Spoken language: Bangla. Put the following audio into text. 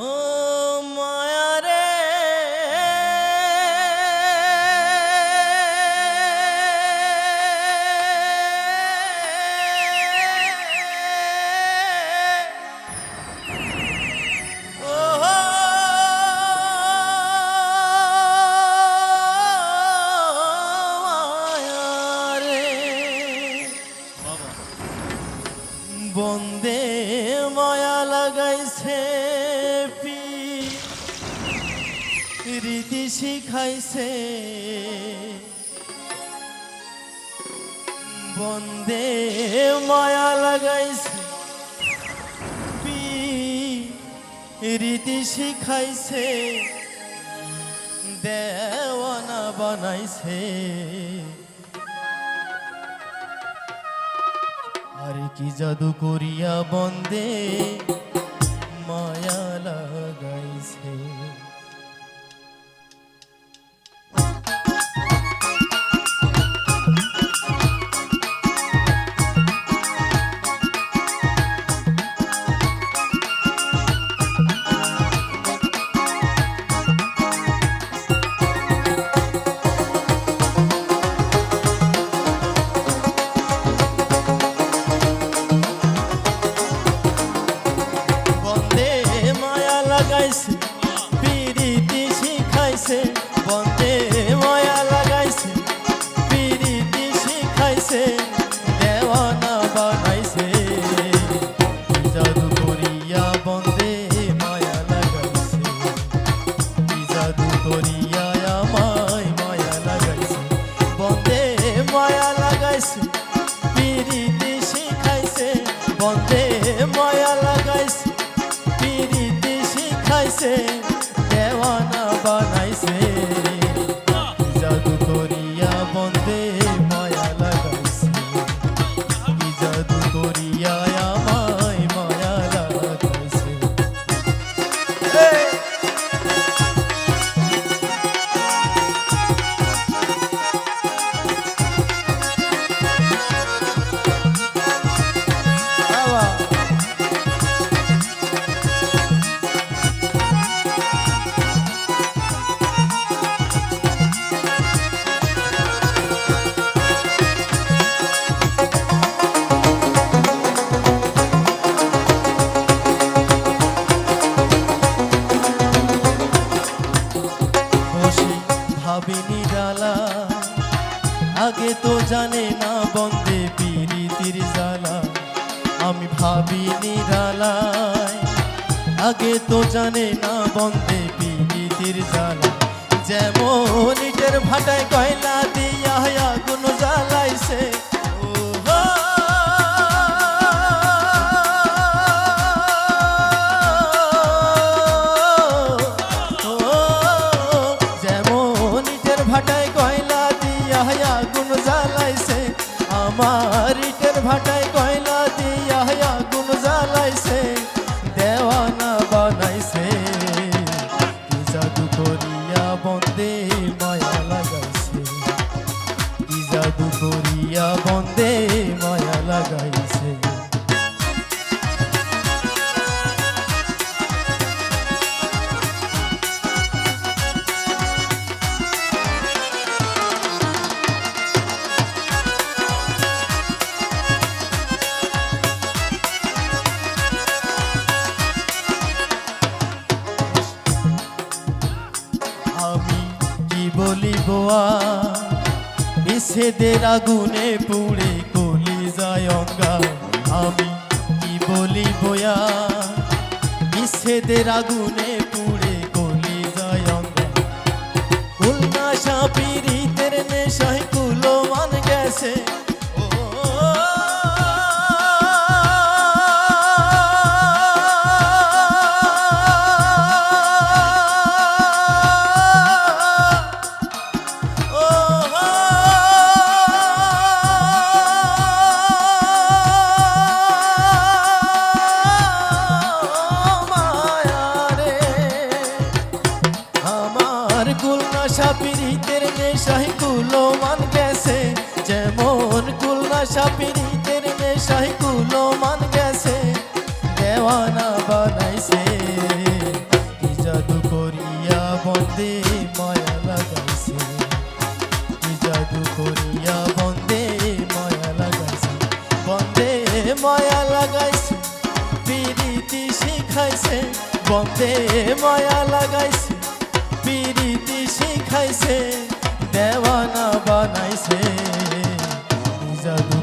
ও মায়া রে বন্দে মায়া লাগাইছে রীতি শিখাইছে বন্দে মায়া লাগাইছে রীতি শিখাইছে দেওয়ানা বানাইছে আরে কি জাদু করিয়া বন্দে মায়া লাগাইছে পিরিতি শিখাইছে বন্দে মায়া লাগাইছে পিরিতি শিখাইছে দেওয়ানা বানাইছে জাদু করিয়া বন্দে মায়া লাগাইছে জাদু করিয়া আমায় মায়া লাগাইছে বন্দে মায়া লাগাইছে পিরিতি শিখাইছে বন্দে মায়া লাগাইছে পিরিতি শিখাইছে দেওয়ানা বানাইছে জাদু করিয়া বন্দে মায়া লাগাইছে জাদু করিয়া আমায় মায়া লাগাইছে নিরালা আগে তো জানে না বন্দে পিরিতির জ্বালা আমি ভাবি নিরালায় আগে তো জানে না বন্দে পিরিতির জ্বালা যেমন ইটের ভাটায় কয়লা দিয়া আগুন জ্বালাইছে ভাটায় কয়লা দিয়া আগুন জ্বালাইছে আমার ইটের ভাটায় কয়লা দিয়া আগুন জ্বালাইছে দেওয়ানা বানাইছে কি জাদু করিয়া বন্দে মায়া লাগাইছে কি জাদু করিয়া বন্দে মায়া লাগাইছে বলিব বিচ্ছেদের আগুনে পুড়ে কলি যায় অঙ্গা আমি কি বলিব বিচ্ছেদের আগুনে পুড়ে কলি যায় অঙ্গা খুলনা সাপিরিতের নেশায় কুলো মান গেছে পিরিতের নেশায় কুলো মান গেছে যেমন খুলনা সাপিরিতের নেশায় কুলো মান গেছে দেওয়ানা বানাইছে বন্দে মায়া লাগাইছে কি জাদু করিয়া বন্দে মায়া লাগাইছে বন্দে মায়া লাগাইছে পিরিতি শিখাইছে বন্দে মায়া লাগাইছে পিরিতি শিখাইছে দেওয়ানা বানাইছে কি জাদু